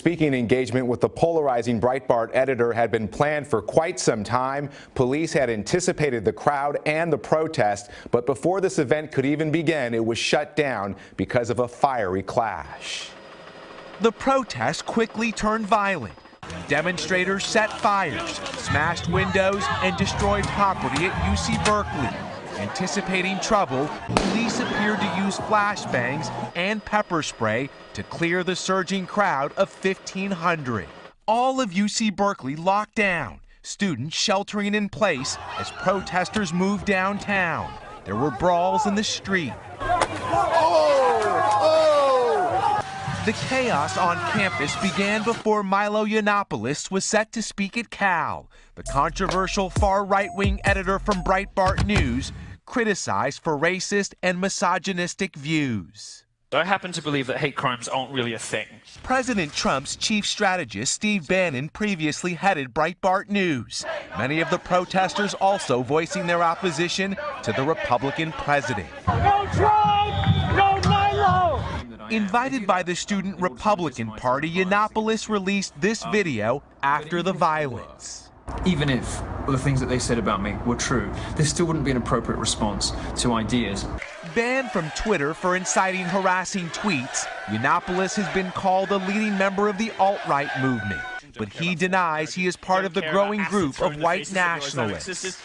speaking engagement with the polarizing Breitbart editor had been planned for quite some time. Police had anticipated the crowd and the protest, but before this event could even begin, it was shut down because of a fiery clash. The protest quickly turned violent. Demonstrators set fires, smashed windows, and destroyed property at UC Berkeley. Anticipating trouble, police appeared to use flashbangs and pepper spray to clear the surging crowd of 1,500. All of UC Berkeley locked down, students sheltering in place as protesters moved downtown. There were brawls in the street. The chaos on campus began before Milo Yiannopoulos was set to speak at Cal. The controversial far-right-wing editor from Breitbart News criticized for racist and misogynistic views. I happen to believe that hate crimes aren't really a thing. President Trump's chief strategist, Steve Bannon, previously headed Breitbart News. Many of the protesters also voicing their opposition to the Republican president. No Trump! No Milo! Invited by the Student Republican Party, Yiannopoulos released this video after the violence. Even if the things that they said about me were true, there still wouldn't be an appropriate response to ideas. Banned from Twitter for inciting harassing tweets, Yiannopoulos has been called a leading member of the alt-right movement. But he denies he is part of the growing group of white nationalists.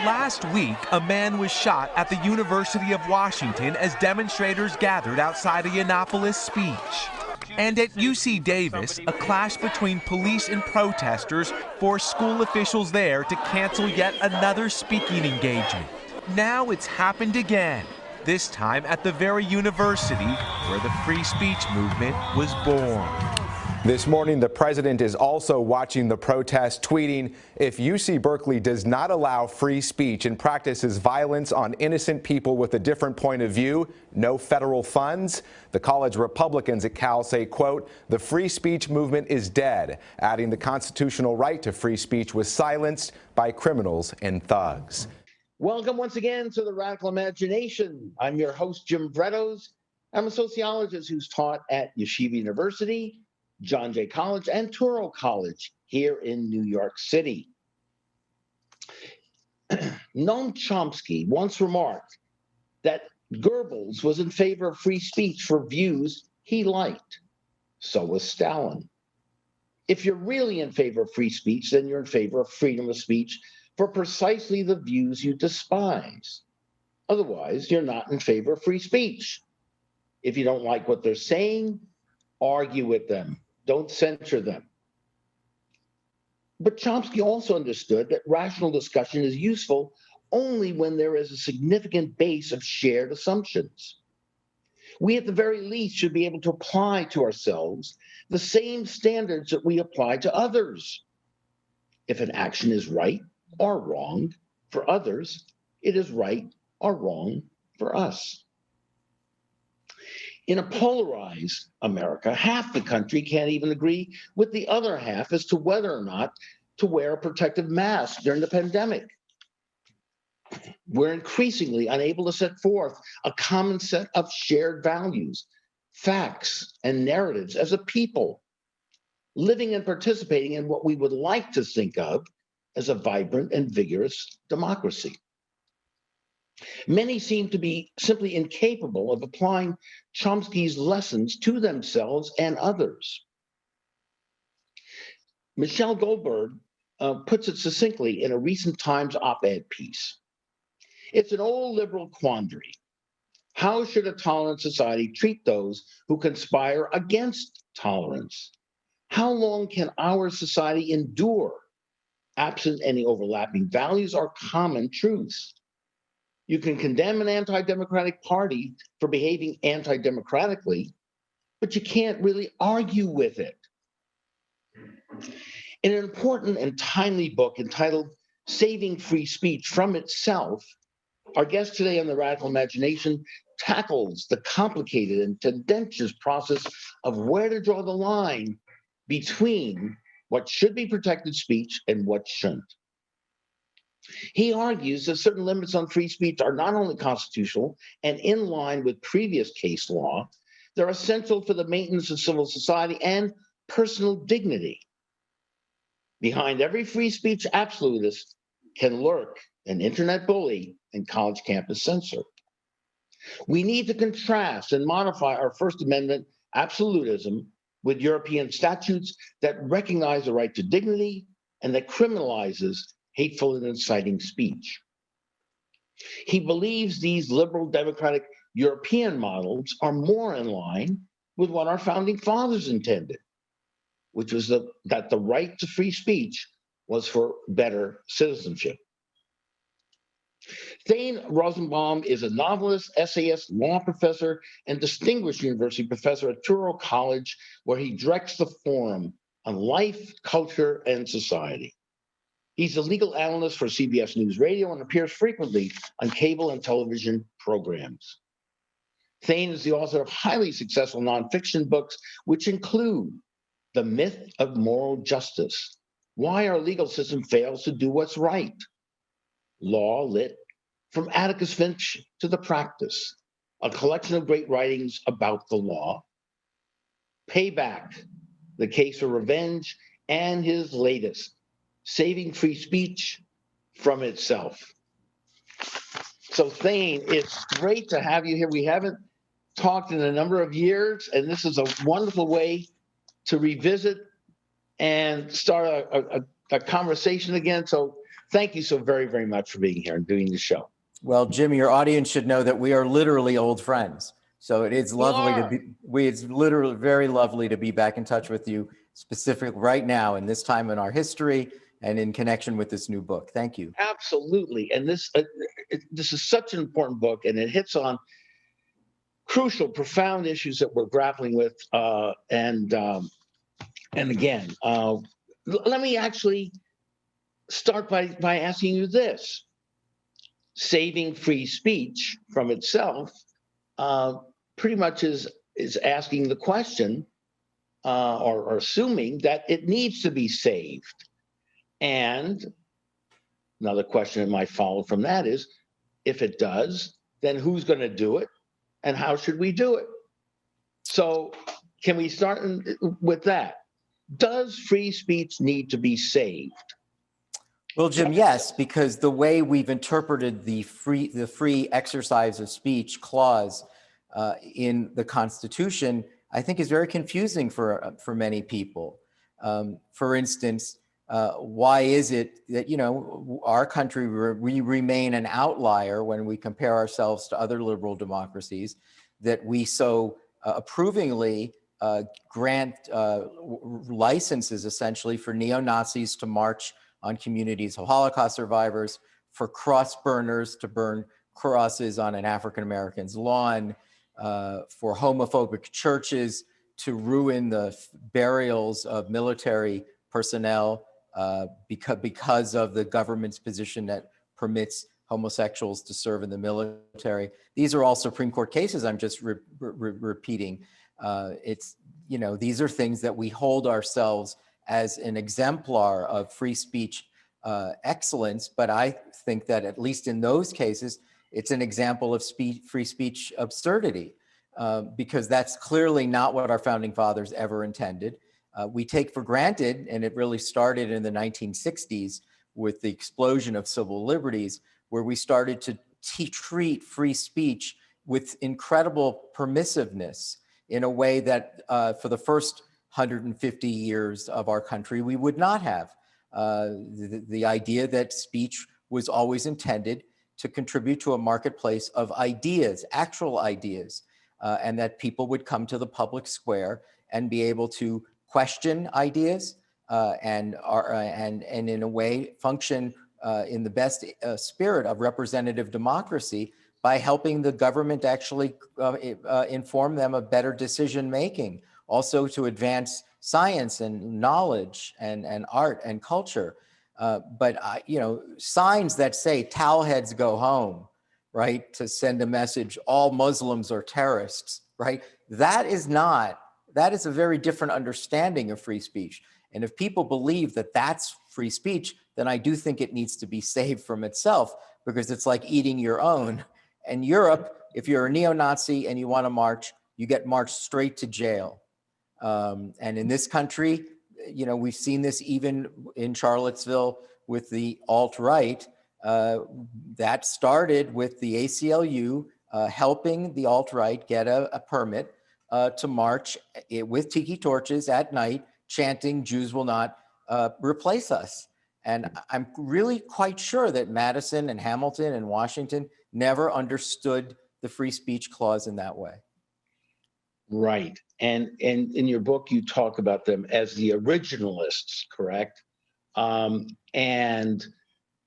Last week, a man was shot at the University of Washington as demonstrators gathered outside a Yiannopoulos speech. And at UC Davis, a clash between police and protesters forced school officials there to cancel yet another speaking engagement. Now it's happened again, this time at the very university where the free speech movement was born. This morning, the president is also watching the protest, tweeting, "If UC Berkeley does not allow free speech and practices violence on innocent people with a different point of view, no federal funds." The college Republicans at Cal say, quote, "The free speech movement is dead," adding the constitutional right to free speech was silenced by criminals and thugs. Welcome once again to the Radical Imagination. I'm your host, Jim Vrettos. I'm a sociologist who's taught at Yeshiva University, John Jay College, and Touro College here in New York City. Noam Chomsky once remarked that Goebbels was in favor of free speech for views he liked. So was Stalin. If you're really in favor of free speech, then you're in favor of freedom of speech for precisely the views you despise. Otherwise, you're not in favor of free speech. If you don't like what they're saying, argue with them. Don't censor them. But Chomsky also understood that rational discussion is useful only when there is a significant base of shared assumptions. We, at the very least, should be able to apply to ourselves the same standards that we apply to others. If an action is right or wrong for others, it is right or wrong for us. In a polarized America, half the country can't even agree with the other half as to whether or not to wear a protective mask during the pandemic. We're increasingly unable to set forth a common set of shared values, facts, and narratives as a people, living and participating in what we would like to think of as a vibrant and vigorous democracy. Many seem to be simply incapable of applying Chomsky's lessons to themselves and others. Michelle Goldberg puts it succinctly in a recent Times op-ed piece. It's an old liberal quandary. How should a tolerant society treat those who conspire against tolerance? How long can our society endure, absent any overlapping values or common truths? You can condemn an anti-democratic party for behaving anti-democratically, but you can't really argue with it. In an important and timely book entitled Saving Free Speech from Itself, our guest today on the Radical Imagination tackles the complicated and tendentious process of where to draw the line between what should be protected speech and what shouldn't. He argues that certain limits on free speech are not only constitutional and in line with previous case law, They're essential for the maintenance of civil society and personal dignity. Behind every free speech absolutist can lurk an internet bully and college campus censor. We need to contrast and modify our First Amendment absolutism with European statutes that recognize the right to dignity and that criminalizes hateful and inciting speech. He believes these liberal democratic European models are more in line with what our founding fathers intended, which was that the right to free speech was for better citizenship. Thane Rosenbaum is a novelist, essayist, law professor, and distinguished university professor at Touro College, where he directs the Forum on Life, Culture, and Society. He's a legal analyst for CBS News Radio and appears frequently on cable and television programs. Thane is the author of highly successful nonfiction books, which include The Myth of Moral Justice, Why Our Legal System Fails to Do What's Right, Law Lit, From Atticus Finch to the Practice, a collection of great writings about the law, Payback, The Case for Revenge, and his latest, Saving Free Speech from Itself. So Thane, it's great to have you here. We haven't talked in a number of years, and this is a wonderful way to revisit and start a conversation again. So thank you so very, very much for being here and doing the show. Well, Jim, your audience should know that we are literally old friends. So it is lovely to be, it's literally very lovely to be back in touch with you, specifically right now in this time in our history and in connection with this new book. Thank you. Absolutely. And this is such an important book, and it hits on crucial, profound issues that we're grappling with. And again, let me actually start by asking you this. Saving free speech from itself pretty much is asking the question or assuming that it needs to be saved. And another question that might follow from that is, if it does, then who's going to do it and how should we do it? So can we start with that? Does free speech need to be saved? Well, Jim, yes, because the way we've interpreted the free exercise of speech clause in the Constitution, I think is very confusing for many people. For instance, why is it that, you know, our country, we remain an outlier when we compare ourselves to other liberal democracies, that we so approvingly grant licenses essentially for neo-Nazis to march on communities of Holocaust survivors, for cross burners to burn crosses on an African American's lawn, for homophobic churches to ruin the burials of military personnel because of the government's position that permits homosexuals to serve in the military. These are all Supreme Court cases I'm just repeating. It's, you know, these are things that we hold ourselves as an exemplar of free speech excellence, but I think that at least in those cases, it's an example of free speech absurdity, because that's clearly not what our founding fathers ever intended. We take for granted, and it really started in the 1960s with the explosion of civil liberties, where we started to treat free speech with incredible permissiveness in a way that for the first 150 years of our country, we would not have. The idea that speech was always intended to contribute to a marketplace of ideas, actual ideas, and that people would come to the public square and be able to question ideas and in a way function in the best spirit of representative democracy by helping the government actually inform them of better decision making, also to advance science and knowledge and art and culture. But you know, signs that say towel heads go home, right, to send a message, all Muslims are terrorists, right? That is a very different understanding of free speech. And if people believe that that's free speech, then I do think it needs to be saved from itself, because it's like eating your own. And Europe, if you're a neo-Nazi and you want to march, you get marched straight to jail. And in this country, you know, we've seen this even in Charlottesville with the alt-right. That started with the ACLU helping the alt-right get a permit to march with tiki torches at night, chanting, "Jews will not replace us." And I'm really quite sure that Madison and Hamilton and Washington never understood the free speech clause in that way. Right. And in your book, you talk about them as the originalists, correct? And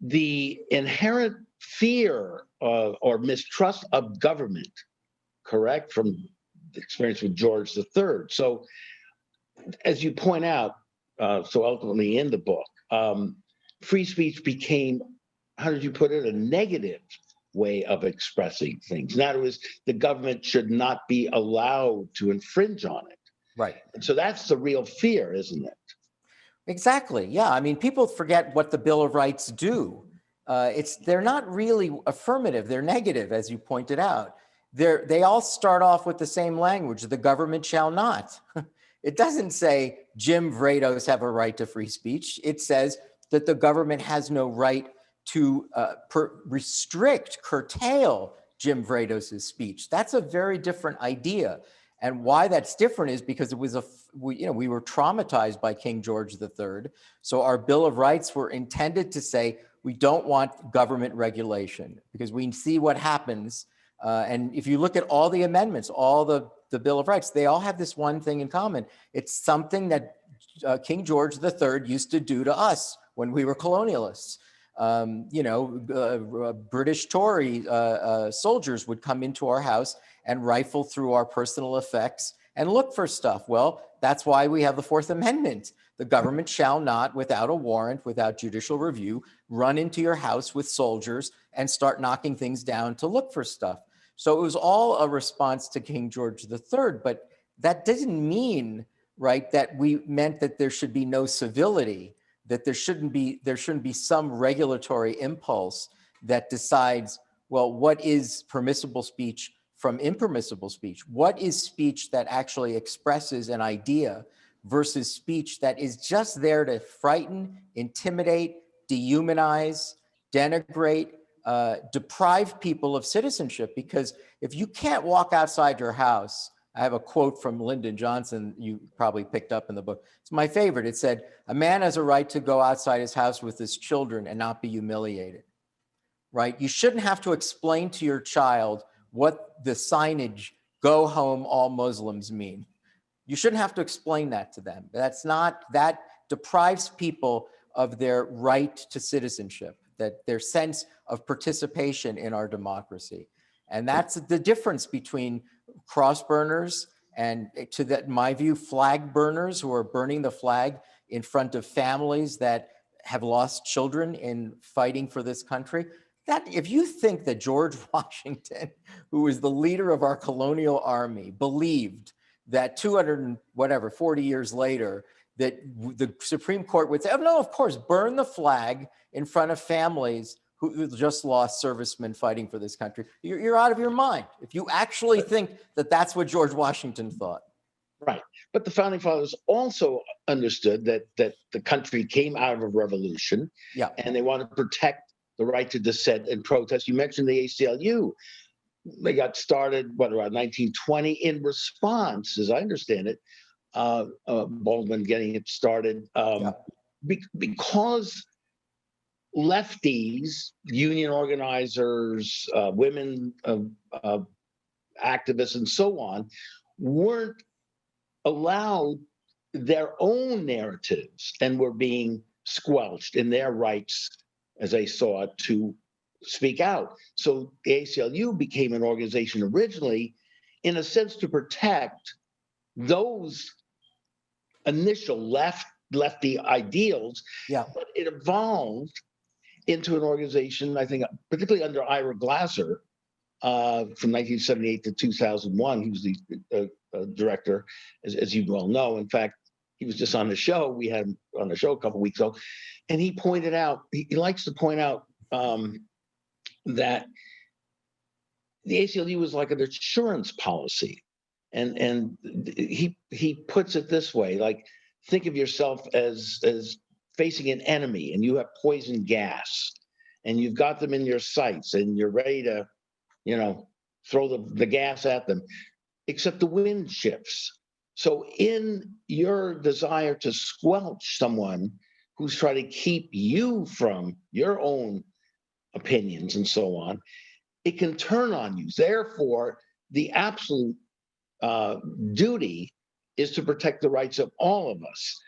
the inherent fear or mistrust of government, correct, from the experience with George III. So, as you point out so eloquently in the book, free speech became, how did you put it, a negative way of expressing things. In other words, the government should not be allowed to infringe on it. Right. And so that's the real fear, isn't it? Exactly. Yeah. I mean, people forget what the Bill of Rights do. They're not really affirmative. They're negative, as you pointed out. They all start off with the same language: the government shall not. It doesn't say Jim Vrettos have a right to free speech. It says that the government has no right to restrict, curtail Jim Vrettos' speech. That's a very different idea. And why that's different is because it was we were traumatized by King George III. So our Bill of Rights were intended to say, we don't want government regulation because we see what happens. And if you look at all the amendments, all the Bill of Rights, they all have this one thing in common. It's something that King George III used to do to us when we were colonialists. British Tory soldiers would come into our house and rifle through our personal effects and look for stuff. Well, that's why we have the Fourth Amendment. The government shall not, without a warrant, without judicial review, run into your house with soldiers and start knocking things down to look for stuff. So it was all a response to King George III, but that doesn't mean, right, that we meant that there should be no civility, that there shouldn't be some regulatory impulse that decides, well, what is permissible speech from impermissible speech? What is speech that actually expresses an idea versus speech that is just there to frighten, intimidate, dehumanize, denigrate, deprive people of citizenship? Because if you can't walk outside your house, I have a quote from Lyndon Johnson you probably picked up in the book. It's my favorite. It said, "A man has a right to go outside his house with his children and not be humiliated." Right? You shouldn't have to explain to your child what the signage, "Go home, all Muslims" mean. You shouldn't have to explain that to them. That deprives people of their right to citizenship, that their sense of participation in our democracy. And that's the difference between cross burners and, in my view, flag burners who are burning the flag in front of families that have lost children in fighting for this country. That if you think that George Washington, who was the leader of our colonial army, believed that 40 years later, that the Supreme Court would say, "Oh, no, of course, burn the flag in front of families who just lost servicemen fighting for this country," you're out of your mind. If you actually think that that's what George Washington thought. Right. But the founding fathers also understood that the country came out of a revolution, Yeah. and they wanted to protect the right to dissent and protest. You mentioned the ACLU. They got started, around 1920 in response, as I understand it, Baldwin getting it started, because lefties, union organizers, women activists, and so on, weren't allowed their own narratives and were being squelched in their rights, as they saw it, to speak out. So the ACLU became an organization originally, in a sense, to protect those initial lefty ideals. Yeah. But it evolved into an organization, I think, particularly under Ira Glasser, from 1978 to 2001. He was the director, as you well know. In fact, he was just on the show. We had him on the show a couple of weeks ago, and he pointed out, he likes to point out that the ACLU was like an insurance policy. And he puts it this way, like, think of yourself as facing an enemy, and you have poison gas, and you've got them in your sights, and you're ready to, throw the gas at them, except the wind shifts. So in your desire to squelch someone who's trying to keep you from your own opinions and so on, it can turn on you. Therefore, the absolute duty is to protect the rights of all of us.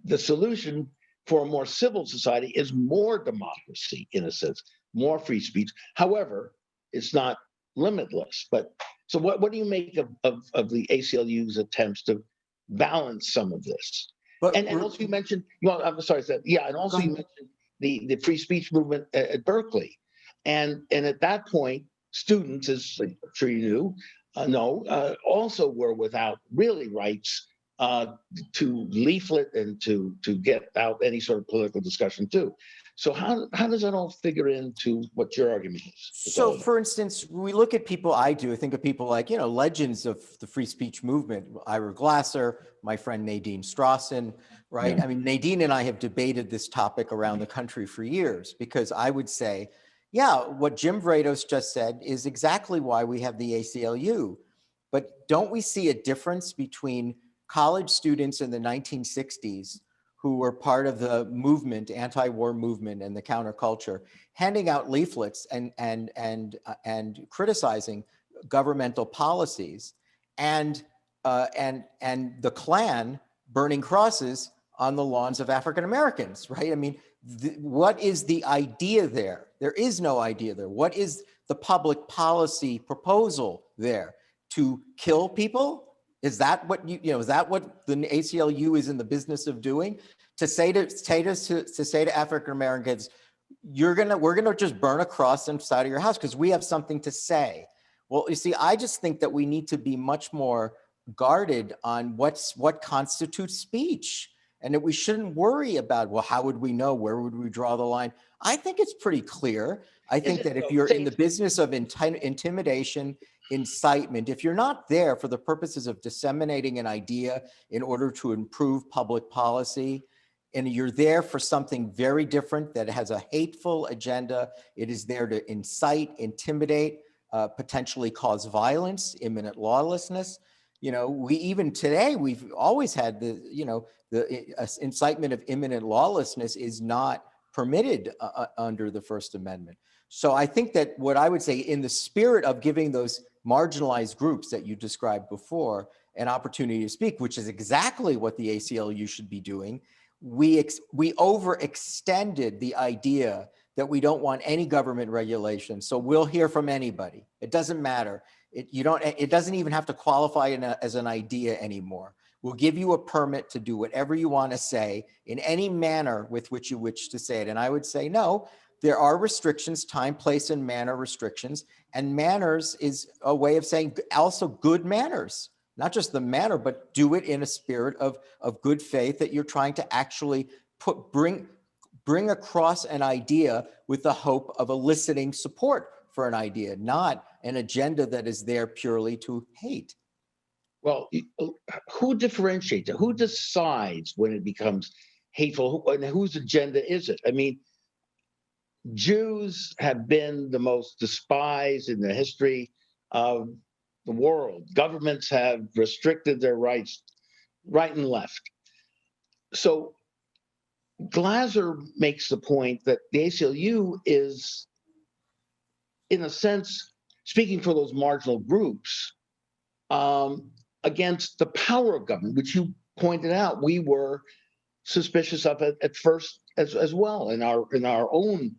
The solution for a more civil society is more democracy, in a sense, more free speech. However, it's not limitless. But so what do you make of the ACLU's attempts to balance some of this? But And also you mentioned, I'm sorry, and also you mentioned the free speech movement at Berkeley. And at that point, students, as I'm sure you knew, also were without really rights to leaflet and to get out any sort of political discussion too. So how does that all figure into what your argument is? So, for instance, we look at people, I think of people like, legends of the free speech movement, Ira Glasser, my friend Nadine Strawson, right? Yeah. I mean, Nadine and I have debated this topic around the country for years, because I would say, yeah, what Jim Vrettos just said is exactly why we have the ACLU. But don't we see a difference between college students in the 1960s who were part of the movement, anti-war movement and the counterculture, handing out leaflets and criticizing governmental policies, and the Klan burning crosses on the lawns of African Americans, right? I mean, what is the idea there? There is no idea there. What is the public policy proposal there? To kill people? Is that what is that what the ACLU is in the business of doing? To say to African Americans, we're gonna just burn a cross inside of your house because we have something to say. Well, you see, I just think that we need to be much more guarded on what constitutes speech, and that we shouldn't worry about, well, how would we know? Where would we draw the line? I think it's pretty clear. I think that if you're in the business of intimidation, incitement, if you're not there for the purposes of disseminating an idea in order to improve public policy, and you're there for something very different that has a hateful agenda, it is there to incite, intimidate, potentially cause violence, imminent lawlessness. Even today, we've always had the incitement of imminent lawlessness is not permitted under the First Amendment. So I think that what I would say, in the spirit of giving those marginalized groups that you described before an opportunity to speak, which is exactly what the ACLU should be doing, we overextended the idea that we don't want any government regulation, so we'll hear from anybody. It doesn't matter. It doesn't even have to qualify as an idea anymore. We'll give you a permit to do whatever you want to say in any manner with which you wish to say it. And I would say, no, there are restrictions, time, place, and manner restrictions. And manners is a way of saying also good manners, not just the manner, but do it in a spirit of good faith, that you're trying to actually bring across an idea with the hope of eliciting support for an idea, not an agenda that is there purely to hate. Well, who differentiates it? Who decides when it becomes hateful? And whose agenda is it? I mean, Jews have been the most despised in the history of the world. Governments have restricted their rights right and left. So Glasser makes the point that the ACLU is, in a sense, speaking for those marginal groups, against the power of government, which you pointed out we were suspicious of at first as well. In our own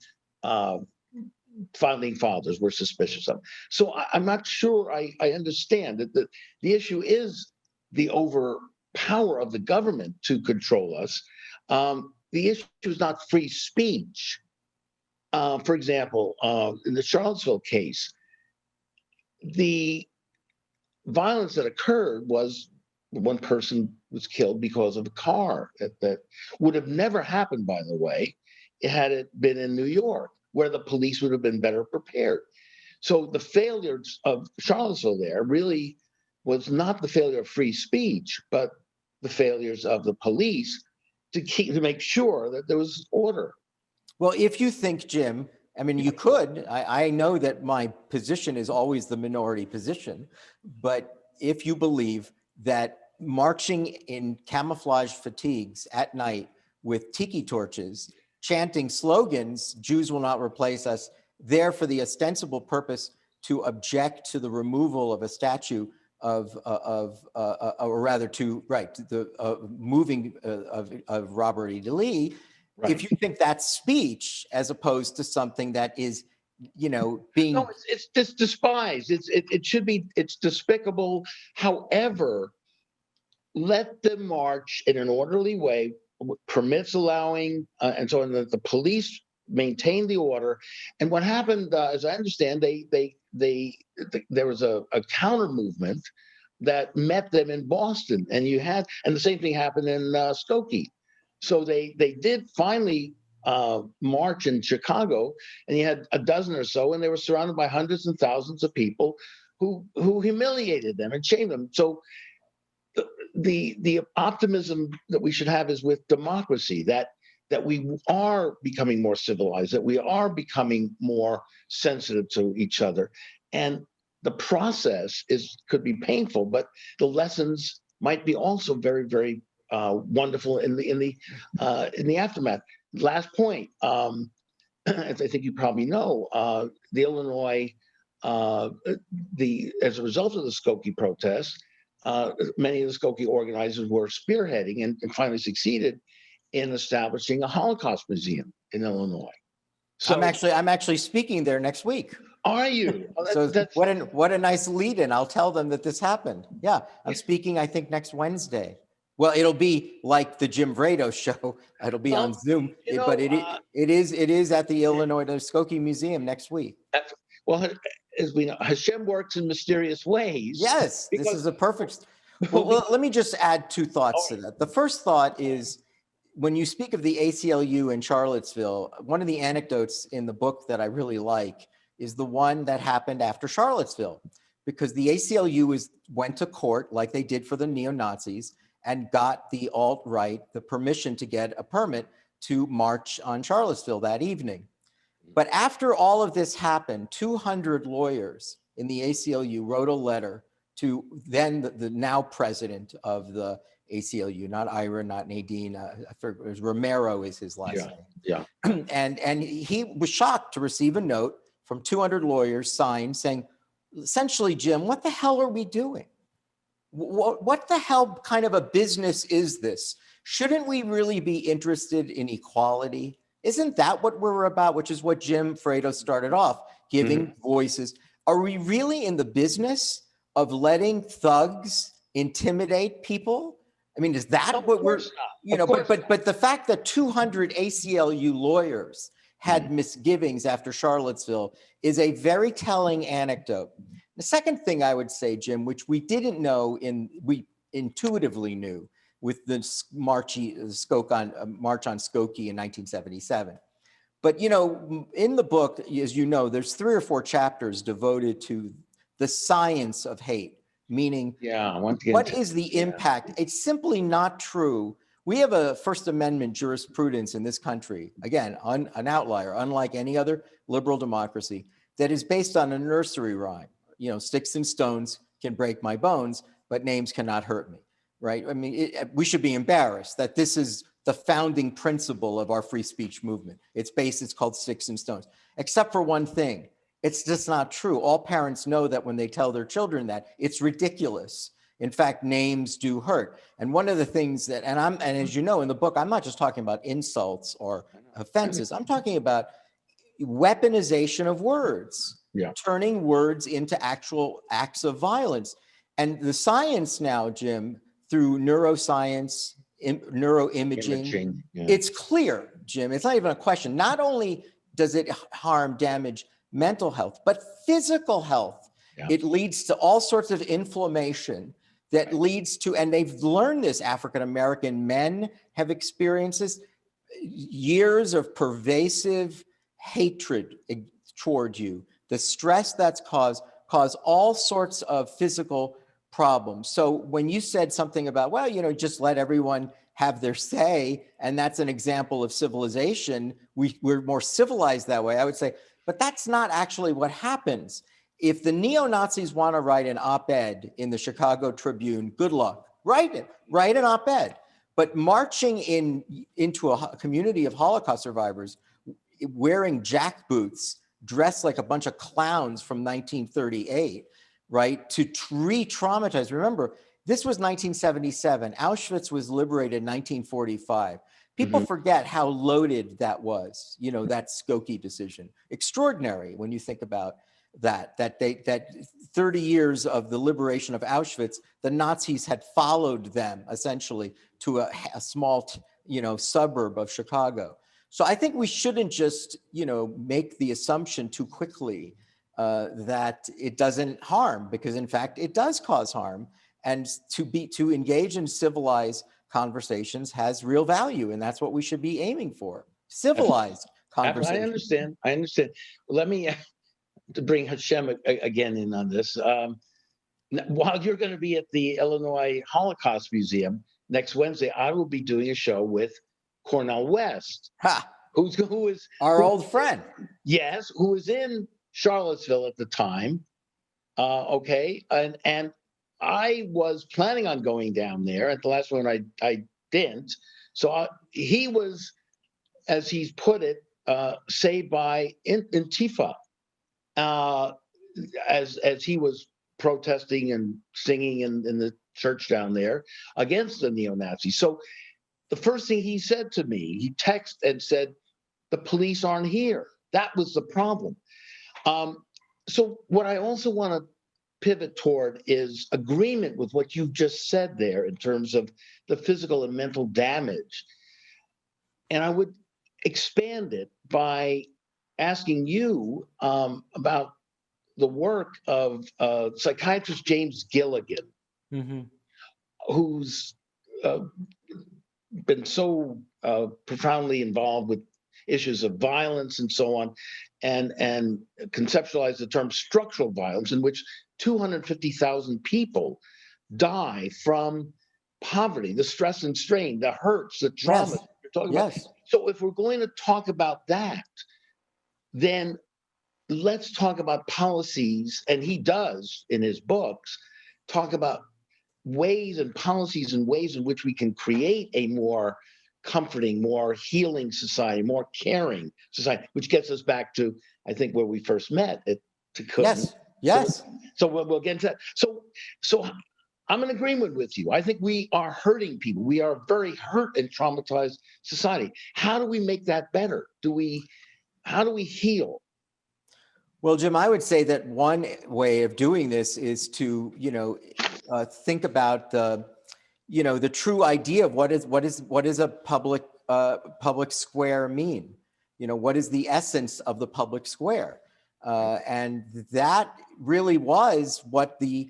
founding fathers were suspicious of. So I'm not sure I understand that the issue is the overpower of the government to control us. The issue is not free speech. For example, in the Charlottesville case, the violence that occurred was one person was killed because of a car that would have never happened, by the way, had it been in New York, where the police would have been better prepared. So the failures of Charlottesville there really was not the failure of free speech, but the failures of the police to make sure that there was order. Well, if you think, Jim, I mean, you could. I know that my position is always the minority position, but if you believe that marching in camouflage fatigues at night with tiki torches, chanting slogans, Jews will not replace us, there for the ostensible purpose to object to the removal of a statue or rather to the moving of Robert E. Lee. Right. If you think that's speech as opposed to something that is, being no, it's just despised. It should be. It's despicable. However, let them march in an orderly way, permits allowing, and so on. The police maintain the order. And what happened, as I understand, there was a counter movement that met them in Boston, and the same thing happened in Skokie. So they did finally march in Chicago, and you had a dozen or so, and they were surrounded by hundreds and thousands of people who humiliated them and shamed them. So the optimism that we should have is with democracy, that we are becoming more civilized, that we are becoming more sensitive to each other, and the process could be painful, but the lessons might be also very, very wonderful in the aftermath. Last point, as I think you probably know, the Illinois, as a result of the Skokie protests, many of the Skokie organizers were spearheading and finally succeeded in establishing a Holocaust museum in Illinois. So I'm actually speaking there next week. Are you? So what a nice lead-in. I'll tell them that this happened. Yeah, I'm speaking, I think, next Wednesday. Well, it'll be like the Jim Vrettos show. It'll be on Zoom, but it is at the Illinois Skokie Museum next week. Well, as we know, Hashem works in mysterious ways. Yes, this is a perfect. Well, let me just add two thoughts to that. The first thought is, when you speak of the ACLU in Charlottesville, one of the anecdotes in the book that I really like is the one that happened after Charlottesville, because the ACLU went to court like they did for the neo-Nazis and got the alt-right the permission to get a permit to march on Charlottesville that evening. But after all of this happened, 200 lawyers in the ACLU wrote a letter to then the now president of the ACLU, not Ira, not Nadine, I forget, it was Romero is his last name. Yeah. And he was shocked to receive a note from 200 lawyers signed saying, essentially, Jim, what the hell are we doing? What the hell kind of a business is this? Shouldn't we really be interested in equality? Isn't that what we're about, which is what Jim Vrettos started off, giving voices? Are we really in the business of letting thugs intimidate people? I mean, is that what we're, but the fact that 200 ACLU lawyers had misgivings after Charlottesville is a very telling anecdote. The second thing I would say, Jim, which we didn't know, we intuitively knew with the march on Skokie in 1977. But, in the book, as you know, there's 3 or 4 chapters devoted to the science of hate, meaning what is the impact? It's simply not true. We have a First Amendment jurisprudence in this country, again, an outlier, unlike any other liberal democracy, that is based on a nursery rhyme. Sticks and stones can break my bones, but names cannot hurt me, right? I mean, we should be embarrassed that this is the founding principle of our free speech movement. It's called sticks and stones, except for one thing. It's just not true. All parents know that when they tell their children that, it's ridiculous. In fact, names do hurt. And one of the things that, and as you know in the book, I'm not just talking about insults or offenses. I'm talking about weaponization of words. Turning words into actual acts of violence. And the science now, Jim, through neuroscience, neuroimaging, it's clear, Jim, it's not even a question. Not only does it damage mental health, but physical health. It leads to all sorts of inflammation that leads to, and they've learned this, African-American men have experienced this, years of pervasive hatred toward you. The stress that's caused all sorts of physical problem. So when you said something about, well, just let everyone have their say, and that's an example of civilization, we're more civilized that way, I would say, but that's not actually what happens. If the neo-Nazis want to write an op-ed in the Chicago Tribune, good luck. Write it. Write an op-ed. But marching into a community of Holocaust survivors, wearing jackboots, dressed like a bunch of clowns from 1938, right, to re-traumatize. Remember, this was 1977. Auschwitz was liberated in 1945. People forget how loaded that was, that Skokie decision. Extraordinary when you think about that 30 years of the liberation of Auschwitz, the Nazis had followed them essentially to a small, suburb of Chicago. So I think we shouldn't just, make the assumption too quickly that it doesn't harm, because in fact it does cause harm, and to engage in civilized conversations has real value, and that's what we should be aiming for. Civilized conversations. I understand. Let me to bring Hashem again in on this. While you're going to be at the Illinois Holocaust Museum next Wednesday, I will be doing a show with Cornel West, who is our old friend. Yes, who was in Charlottesville at the time. Okay, and I was planning on going down there. At the last one, I didn't. So he was, as he's put it, saved by Antifa. As he was protesting and singing in the church down there against the neo-Nazis. So the first thing he said to me, he texted and said, the police aren't here. That was the problem. So what I also want to pivot toward is agreement with what you've just said there in terms of the physical and mental damage. And I would expand it by asking you about the work of psychiatrist James Gilligan, who's been so profoundly involved with issues of violence and so on, and conceptualized the term structural violence, in which 250,000 people die from poverty, the stress and strain, the hurts, the trauma. Yes. You're talking about. So if we're going to talk about that, then let's talk about policies, and he does in his books talk about ways and policies and ways in which we can create a more comforting, more healing society, more caring society, which gets us back to, I think, where we first met at Takun. Yes. So we'll get into that. So I'm in agreement with you. I think we are hurting people. We are a very hurt and traumatized society. How do we make that better? How do we heal? Well, Jim, I would say that one way of doing this is to, think about the true idea of what is a public square mean? What is the essence of the public square? And that really was what the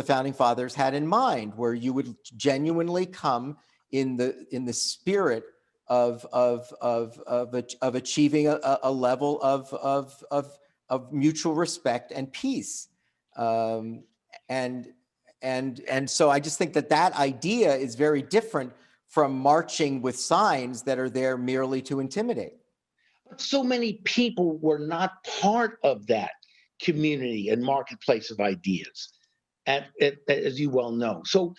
founding fathers had in mind, where you would genuinely come in the spirit of achieving a level of mutual respect and peace. And so I just think that idea is very different from marching with signs that are there merely to intimidate. But so many people were not part of that community and marketplace of ideas, as you well know. So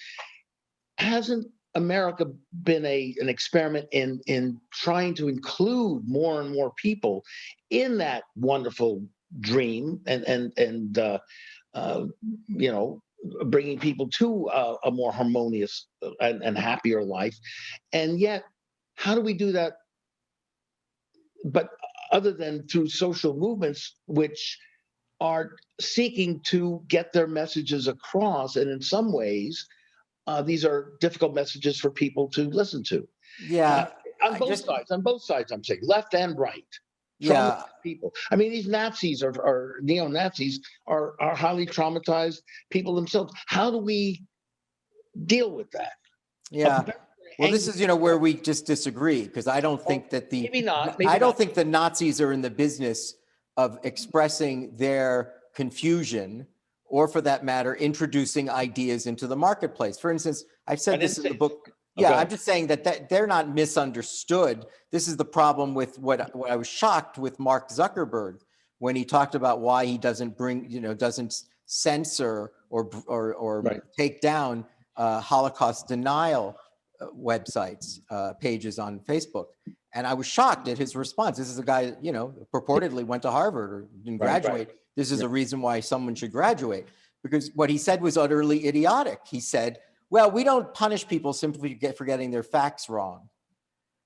hasn't America been an experiment in trying to include more and more people in that wonderful dream and bringing people to a more harmonious and happier life? And yet, how do we do that? But other than through social movements, which are seeking to get their messages across, and in some ways, these are difficult messages for people to listen to. Yeah, on both sides, I'm saying left and right. Yeah, people. I mean, these Nazis or neo-Nazis are highly traumatized people themselves. How do we deal with that? Yeah. Well, this is, where we just disagree, because I don't think that maybe not. I don't think the Nazis are in the business of expressing their confusion or for that matter, introducing ideas into the marketplace. For instance, I've said this in the book. Yeah, I'm just saying that they're not misunderstood. This is the problem with what I was shocked with Mark Zuckerberg when he talked about why he doesn't doesn't censor or take down Holocaust denial websites, pages on Facebook. And I was shocked at his response. This is a guy, purportedly went to Harvard or didn't graduate. This is a reason why someone should graduate, because what he said was utterly idiotic. He said, well, we don't punish people simply for getting their facts wrong.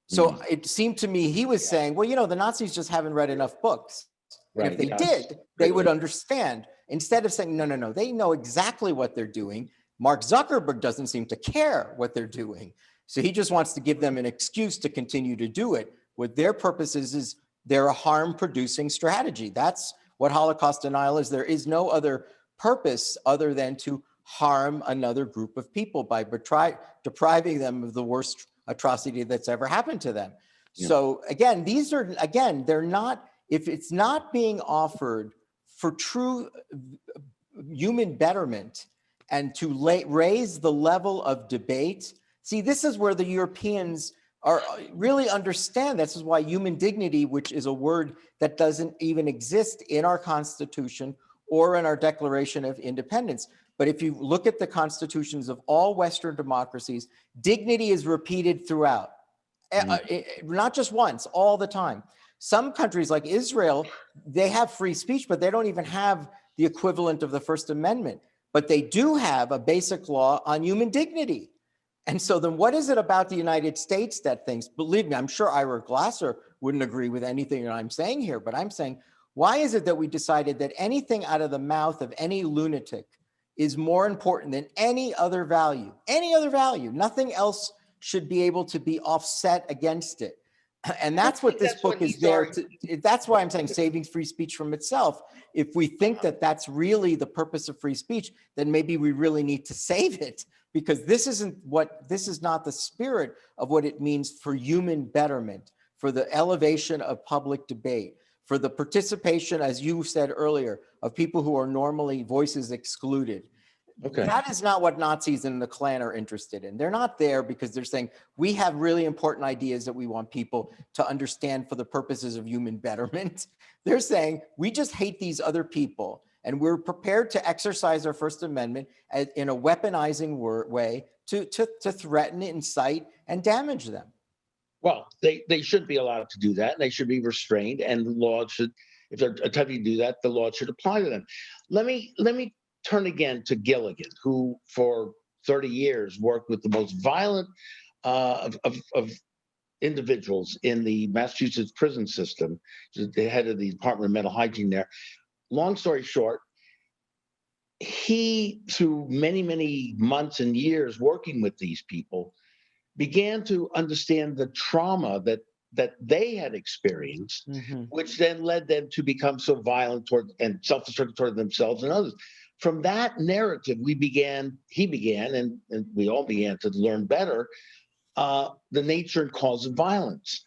So it seemed to me he was saying, well, the Nazis just haven't read enough books. And if they did, they would understand. Instead of saying, no, they know exactly what they're doing. Mark Zuckerberg doesn't seem to care what they're doing. So he just wants to give them an excuse to continue to do it. What their purpose is they're a harm-producing strategy. That's what Holocaust denial is. There is no other purpose other than to harm another group of people by depriving them of the worst atrocity that's ever happened to them. So again, they're not, if it's not being offered for true human betterment and to raise the level of debate. See, this is where the Europeans really understand. This is why human dignity, which is a word that doesn't even exist in our Constitution or in our Declaration of Independence. But if you look at the constitutions of all Western democracies, dignity is repeated throughout, not just once, all the time. Some countries like Israel, they have free speech, but they don't even have the equivalent of the First Amendment. But they do have a basic law on human dignity. And so then what is it about the United States that thinks, believe me, I'm sure Ira Glasser wouldn't agree with anything that I'm saying here, but I'm saying, why is it that we decided that anything out of the mouth of any lunatic is more important than any other value, nothing else should be able to be offset against it. And that's what this book is there to, that's why I'm saying saving free speech from itself. If we think that that's really the purpose of free speech, then maybe we really need to save it, because this is not the spirit of what it means for human betterment, for the elevation of public debate, for the participation, as you said earlier, of people who are normally voices excluded. Okay. That is not what Nazis and the Klan are interested in. They're not there because they're saying, we have really important ideas that we want people to understand for the purposes of human betterment. They're saying, we just hate these other people, and we're prepared to exercise our First Amendment in a weaponizing way to threaten, incite, and damage them. Well, they should be allowed to do that, and they should be restrained, and the law should, if they're attempting to do that, the law should apply to them. Let me turn again to Gilligan, who for 30 years worked with the most violent of individuals in the Massachusetts prison system, the head of the Department of Mental Hygiene there. Long story short, he, through many, many months and years working with these people, began to understand the trauma that they had experienced, which then led them to become so violent toward and self-destructive toward themselves and others. From that narrative, he began, and we all began to learn better the nature and cause of violence.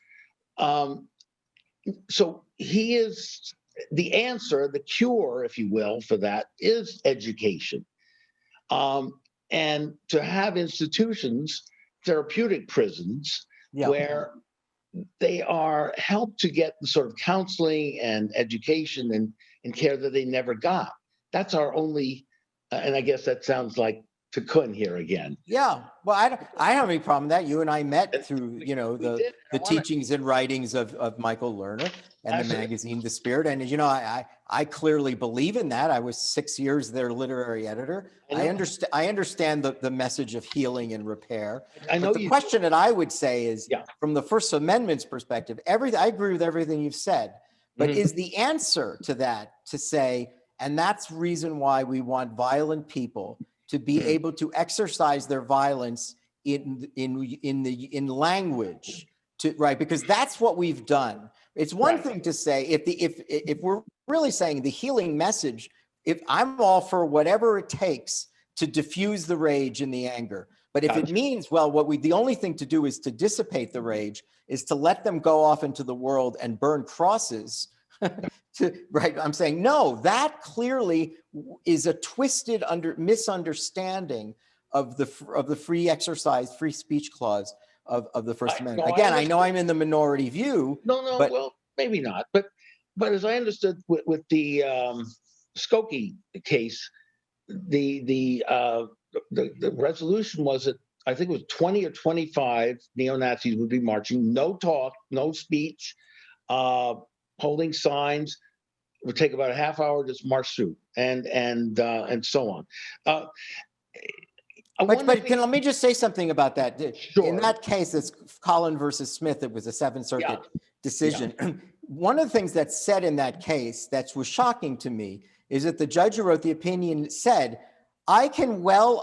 So he is the answer, the cure, if you will, for that is education. And to have institutions, therapeutic prisons, where they are helped to get the sort of counseling and education and care that they never got. That's our only, and I guess that sounds like Tikkun here again. Yeah, well, I don't have any problem with that. You and I met through, the teachings and writings of Michael Lerner and the magazine The Spirit. And, I clearly believe in that. I was 6 years their literary editor. I understand the message of healing and repair. But the question that I would say is, from the First Amendment's perspective, I agree with everything you've said, but is the answer to that to say, and that's the reason why we want violent people to be able to exercise their violence in language, right? Because that's what we've done. It's one thing to say, if we're really saying the healing message, if I'm all for whatever it takes to diffuse the rage and the anger, but if it means, well, the only thing to do is to dissipate the rage, is to let them go off into the world and burn crosses, right? I'm saying, no, that clearly is a twisted misunderstanding of the free exercise, free speech clause of the First Amendment. Again, I know I'm in the minority view. No, but well, maybe not. But as I understood with the Skokie case, the resolution was that I think it was 20 or 25 neo-Nazis would be marching, no talk, no speech, holding signs. It would take about a half hour to just march through, and so on. But let me just say something about that. Sure. In that case, it's Collin versus Smith. It was a Seventh Circuit decision. Yeah. One of the things that's said in that case that was shocking to me is that the judge who wrote the opinion said, I can well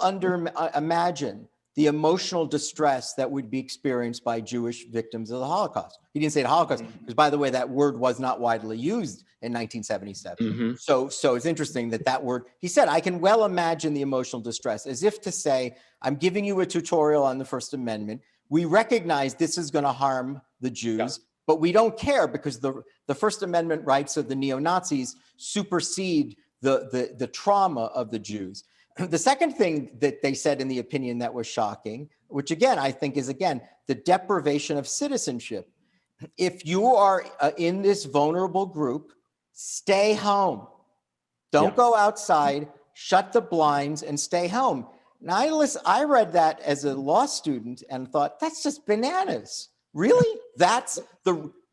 imagine the emotional distress that would be experienced by Jewish victims of the Holocaust. He didn't say the Holocaust, because by the way, that word was not widely used in 1977. So it's interesting that word, he said, I can well imagine the emotional distress, as if to say, I'm giving you a tutorial on the First Amendment. We recognize this is going to harm the Jews, but we don't care because the First Amendment rights of the neo-Nazis supersede the trauma of the Jews. The second thing that they said in the opinion that was shocking, which again, I think is the deprivation of citizenship. If you are in this vulnerable group, stay home. Don't go outside, shut the blinds and stay home. Now I read that as a law student and thought, that's just bananas. Really?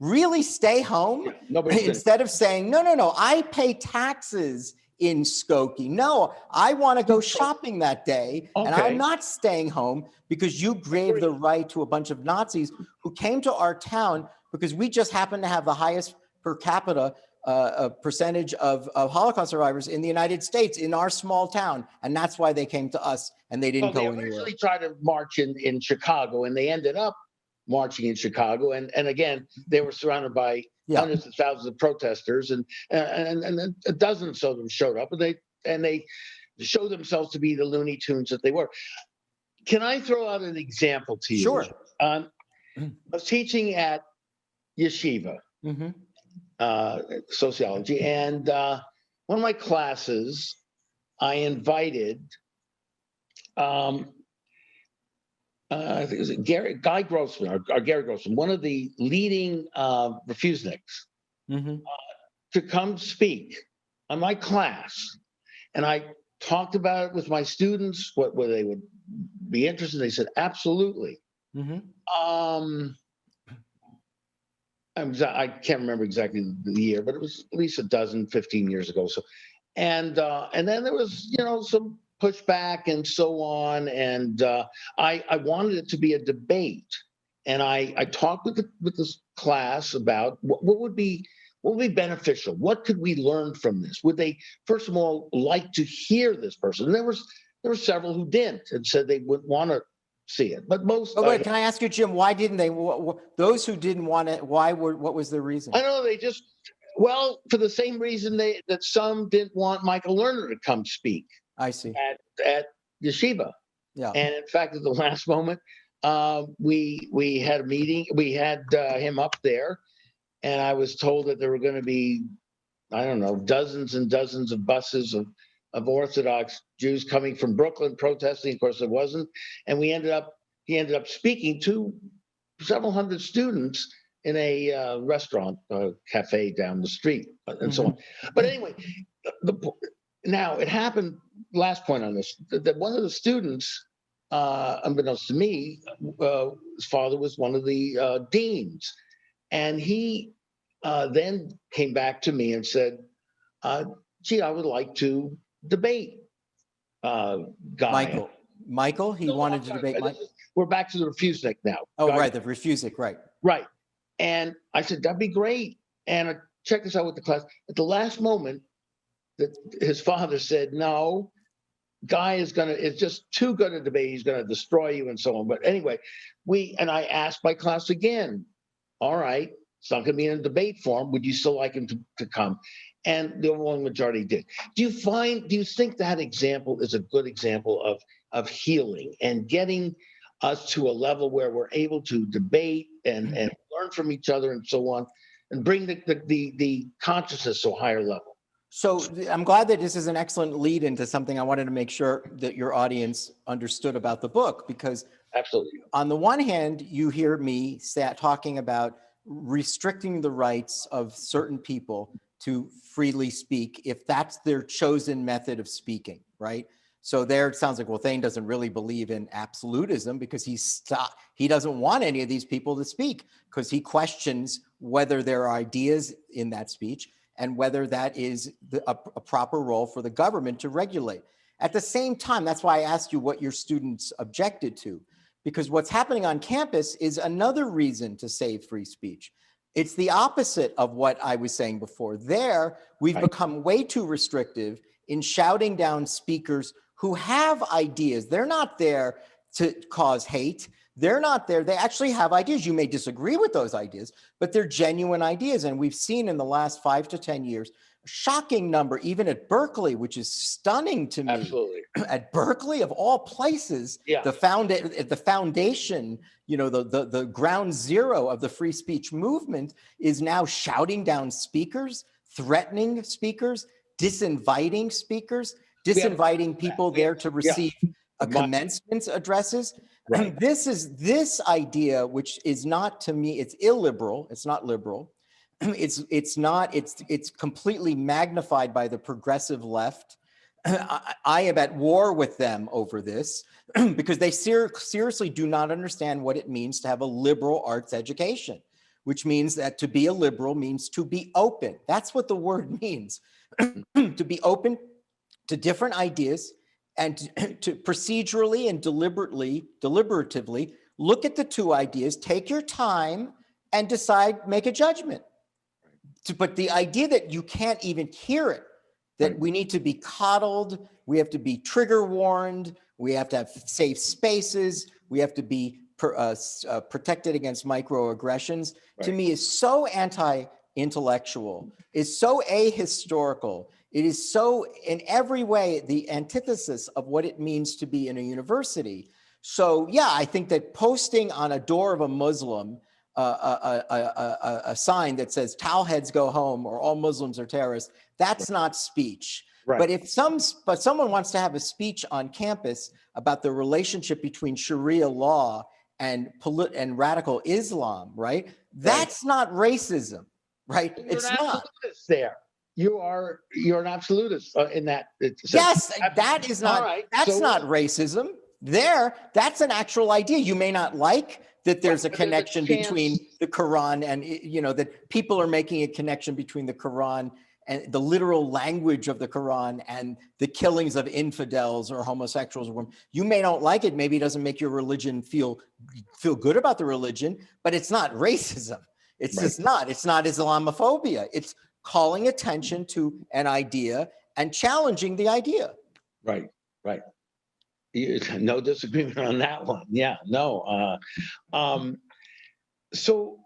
Really stay home? Instead of saying, no, I pay taxes in Skokie. No, I want to go shopping that day, and I'm not staying home because you gave the right to a bunch of Nazis who came to our town because we just happen to have the highest per capita percentage of Holocaust survivors in the United States in our small town, and that's why they came to us and they didn't go anywhere. They originally tried to march in Chicago, and they ended up marching in Chicago, and again they were surrounded by hundreds of thousands of protesters, and a dozen of them showed up, and they showed themselves to be the Looney Tunes that they were. Can I throw out an example to you? Sure. I was teaching at yeshiva, sociology, and one of my classes, I invited. I think it was Guy Grossman, or Gary Grossman, one of the leading refuseniks, to come speak on my class. And I talked about it with my students, whether they would be interested. They said, absolutely. I can't remember exactly the year, but it was at least 15 years ago. So, and then there was, some pushback and so on, and I wanted it to be a debate, and I talked with this class about what would be beneficial. What could we learn from this? Would they, first of all, like to hear this person? And there were several who didn't and said they wouldn't want to see it, but most. Oh, wait, can I ask you, Jim? Why didn't they? Those who didn't want it, what was their reason? I know they just. Well, for the same reason that some didn't want Michael Lerner to come speak. I see. At yeshiva. Yeah. And in fact, at the last moment, we had a meeting. We had him up there, and I was told that there were going to be, I don't know, dozens and dozens of buses of Orthodox Jews coming from Brooklyn protesting. Of course, there wasn't. And he ended up speaking to several hundred students in a restaurant, cafe down the street, and so on. But anyway, now it happened. Last point on this: that one of the students, unbeknownst to me, his father was one of the deans, and he then came back to me and said, "Gee, I would like to debate Guy." Michael, he wanted to debate Michael. We're back to the refusenik now. Oh, Guy. Right, the refusenik, right. Right. And I said, that'd be great. And I checked this out with the class. At the last moment, his father said, no, Guy it's just too good a debate. He's going to destroy you and so on. But anyway, I asked my class again, all right, it's not going to be in a debate form. Would you still like him to come? And the overwhelming majority did. Do you think that example is a good example of healing and getting us to a level where we're able to debate and learn from each other and so on? and bring the consciousness to a higher level. So I'm glad that this is an excellent lead into something I wanted to make sure that your audience understood about the book, because Absolutely. on the one hand, you hear me talking about restricting the rights of certain people to freely speak if that's their chosen method of speaking, right? So there it sounds like, well, Thane doesn't really believe in absolutism because he doesn't want any of these people to speak because he questions whether there are ideas in that speech and whether that is a proper role for the government to regulate. At the same time, that's why I asked you what your students objected to, because what's happening on campus is another reason to save free speech. It's the opposite of what I was saying before. There, we've become way too restrictive in shouting down speakers who have ideas. They're not there to cause hate. They're not there. They actually have ideas. You may disagree with those ideas, but they're genuine ideas. And we've seen in the last 5 to 10 years, a shocking number, even at Berkeley, which is stunning to me. Absolutely. At Berkeley, of all places, the foundation, you know, the ground zero of the free speech movement is now shouting down speakers, threatening speakers, disinviting speakers, disinviting people there to receive commencement addresses. Right. This idea, which is not, to me, it's illiberal. It's not liberal. It's completely magnified by the progressive left. I am at war with them over this because they seriously do not understand what it means to have a liberal arts education, which means that to be a liberal means to be open. That's what the word means. To be open to different ideas and to procedurally and deliberatively look at the two ideas, take your time and decide, make a judgment. But the idea that you can't even hear it, that we need to be coddled, we have to be trigger warned, we have to have safe spaces, we have to be protected against microaggressions, to me is so anti-intellectual, is so ahistorical. It is so, in every way, the antithesis of what it means to be in a university. So yeah, I think that posting on a door of a Muslim a sign that says "Towel heads go home" or "All Muslims are terrorists," that's not speech. But if someone wants to have a speech on campus about the relationship between Sharia law and radical Islam, right? That's not racism, right? It's not. There. You're an absolutist in that. Yes, that is not. That's not racism. That's an actual idea. You may not like that there's a connection between the Quran and, you know, that people are making a connection between the Quran and the literal language of the Quran and the killings of infidels or homosexuals or women. You may not like it. Maybe it doesn't make your religion feel good about the religion, but it's not racism. It's just not. It's not Islamophobia. It's calling attention to an idea and challenging the idea. Right. No disagreement on that one. Yeah, no. So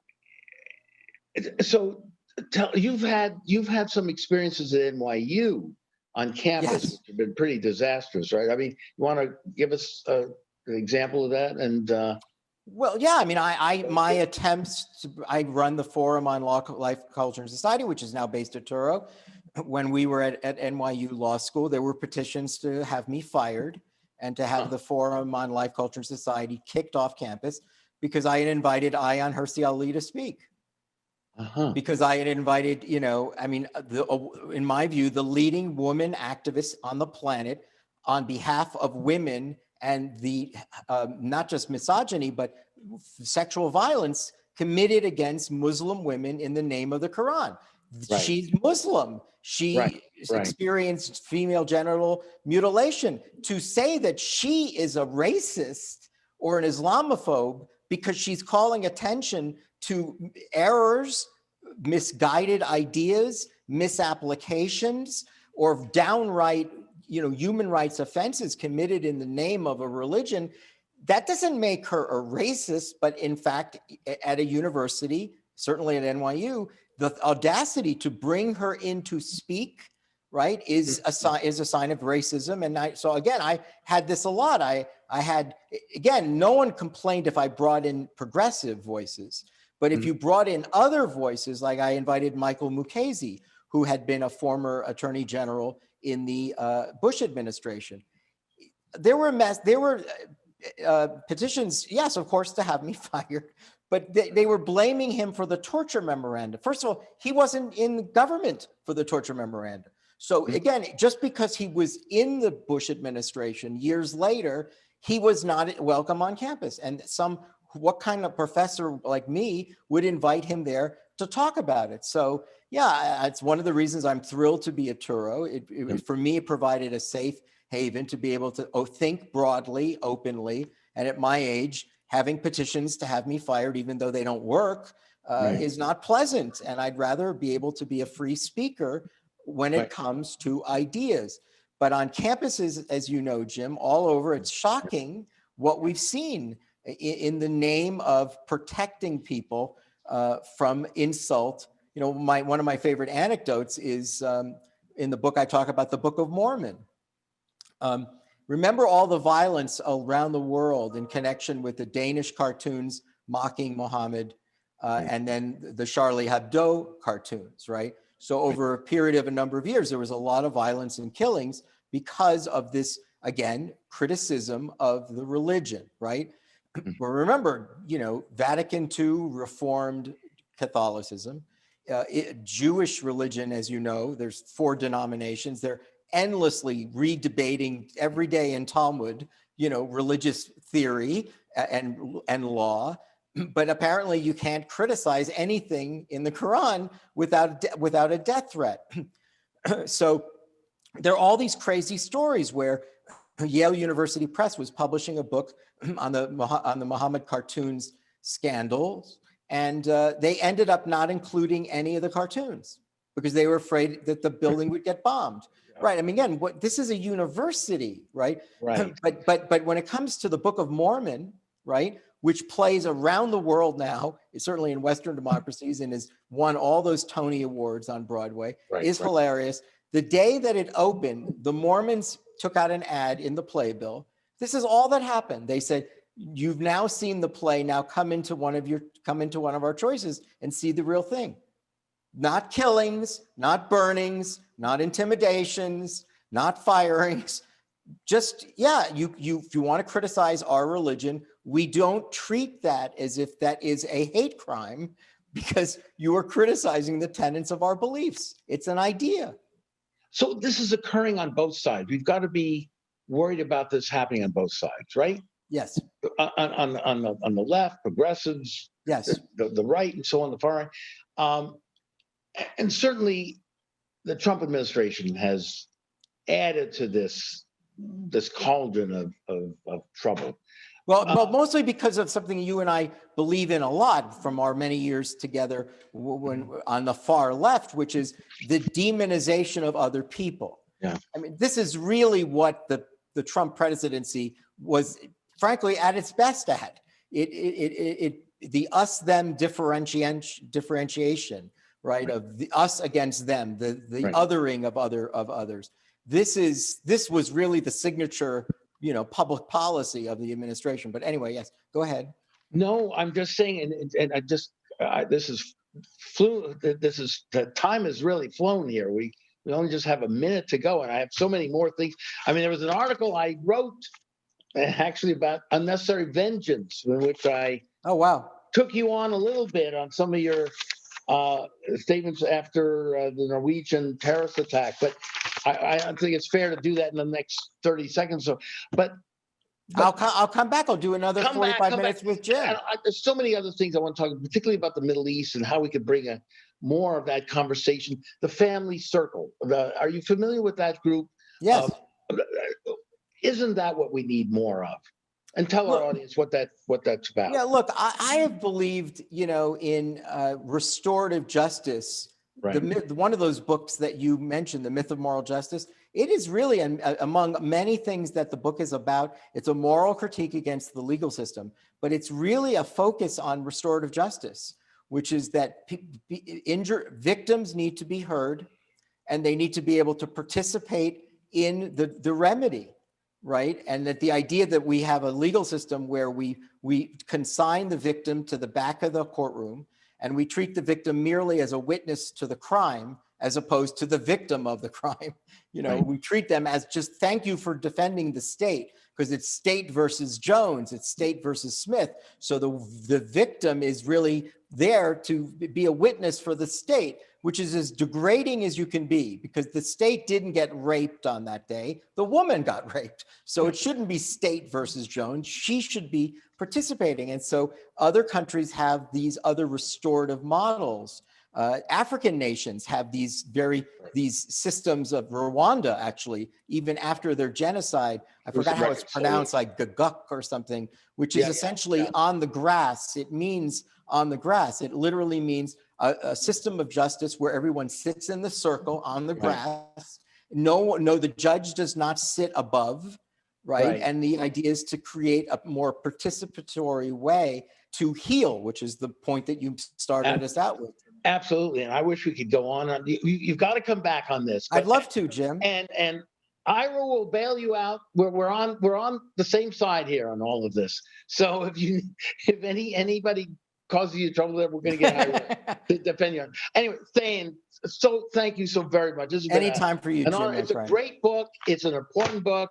you've had some experiences at NYU on campus, which have been pretty disastrous, right? I mean, you want to give us an example of that? And well, yeah, I mean, my attempts I run the Forum on Law, Life, Culture, and Society, which is now based at Touro. When we were at NYU Law School, there were petitions to have me fired and to have the Forum on Life, Culture, and Society kicked off campus because I had invited Ayaan Hirsi Ali to speak. Because I had invited, you know, I mean, in my view, the leading woman activist on the planet on behalf of women and the not just misogyny, but sexual violence committed against Muslim women in the name of the Quran. She's Muslim. She experienced female genital mutilation. To say that she is a racist or an Islamophobe because she's calling attention to errors, misguided ideas, misapplications, or downright, you know, human rights offenses committed in the name of a religion, that doesn't make her a racist. But in fact, at a university, certainly at NYU, the audacity to bring her in to speak, right, is a sign of racism. And so again, I had this a lot. I had, again, no one complained if I brought in progressive voices, But if you brought in other voices, like I invited Michael Mukasey, who had been a former attorney general in the Bush administration, there were petitions, yes, of course, to have me fired, but they were blaming him for the torture memorandum. First of all, he wasn't in government for the torture memorandum. So again, just because he was in the Bush administration years later, he was not welcome on campus. And what kind of professor like me would invite him there to talk about it? So yeah, it's one of the reasons I'm thrilled to be at Turo. For me, it provided a safe haven to be able to think broadly, openly. And at my age, having petitions to have me fired, even though they don't work, is not pleasant. And I'd rather be able to be a free speaker when it comes to ideas. But on campuses, as you know, Jim, all over, it's shocking what we've seen in the name of protecting people from insult. You know, one of my favorite anecdotes is in the book I talk about, the Book of Mormon. Remember all the violence around the world in connection with the Danish cartoons mocking Muhammad and then the Charlie Hebdo cartoons, right? So over a period of a number of years, there was a lot of violence and killings because of this, again, criticism of the religion, right? But remember, you know, Vatican II reformed Catholicism, Jewish religion, as you know, there's 4 denominations. They're endlessly redebating every day in Talmud, you know, religious theory and law. But apparently you can't criticize anything in the Quran without a death threat. So there are all these crazy stories where Yale University Press was publishing a book on the Muhammad cartoons scandals, and they ended up not including any of the cartoons because they were afraid that the building would get bombed. Right. I mean, again, this is a university, right? Right. But when it comes to the Book of Mormon, right, which plays around the world now, certainly in Western democracies, and has won all those Tony Awards on Broadway, is hilarious. The day that it opened, the Mormons took out an ad in the playbill. This is all that happened. They said, "You've now seen the play. Now come into one of our choices and see the real thing." Not killings, not burnings, not intimidations, not firings. Just, yeah, if you want to criticize our religion, we don't treat that as if that is a hate crime because you are criticizing the tenets of our beliefs. It's an idea. So this is occurring on both sides. We've got to be worried about this happening on both sides, right? Yes. On the left, progressives, yes, the right, and so on, the far right. And certainly the Trump administration has added to this cauldron of trouble. Well, mostly because of something you and I believe in a lot from our many years together when on the far left, which is the demonization of other people. Yeah. I mean, this is really what the Trump presidency was, frankly, at its best at. The us-them differentiation, right? Of the us against them, the othering of others. This was really the signature, public policy of the administration. But anyway, yes, go ahead. No, I'm just saying, and the time has really flown here. We only just have a minute to go, and I have so many more things. I mean, there was an article I wrote actually about unnecessary vengeance, in which I took you on a little bit on some of your statements after the Norwegian terrorist attack, but I don't think it's fair to do that in the next 30 seconds. So, but I'll come back. I'll do another 45 minutes with Jim. There's so many other things I want to talk, particularly about the Middle East and how we could bring more of that conversation. The family circle. Are you familiar with that group? Yes. Isn't that what we need more of? And tell our audience what that's about. Yeah, look, I have believed, in restorative justice. Right. One of those books that you mentioned, The Myth of Moral Justice, it is really, among many things that the book is about, it's a moral critique against the legal system, but it's really a focus on restorative justice, which is that victims need to be heard and they need to be able to participate in the remedy. Right. And that the idea that we have a legal system where we consign the victim to the back of the courtroom and we treat the victim merely as a witness to the crime as opposed to the victim of the crime. You know, Right. we treat them as just thank you for defending the state, because it's state versus Jones, it's state versus Smith. So the victim is really there to be a witness for the state, which is as degrading as you can be, because the state didn't get raped on that day. The woman got raped. So it shouldn't be state versus Jones. She should be participating. And so other countries have these other restorative models. African nations have these systems of Rwanda, actually, even after their genocide. I forgot how it's pronounced, like Gaguk or something, which is essentially on the grass. It means on the grass. It literally means a system of justice where everyone sits in the circle on the grass. No, the judge does not sit above, right? And the idea is to create a more participatory way to heal, which is the point that you started us out with. Absolutely, and I wish we could go on. You've got to come back on this. I'd love to, Jim. And Ira will bail you out. We're on the same side here on all of this. So if anybody causes you trouble, there we're going to get Ira to defend you. Anyway, Thane, so thank you so very much. This is anytime for you, Jim. It's a great book. It's an important book,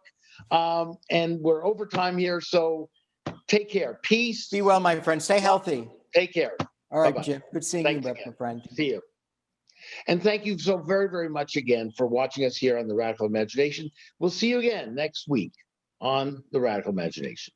and we're over time here. So take care. Peace. Be well, my friend. Stay healthy. Take care. All right, Bye-bye. Jim. Good seeing you, my friend. See you. And thank you so very, very much again for watching us here on The Radical Imagination. We'll see you again next week on The Radical Imagination.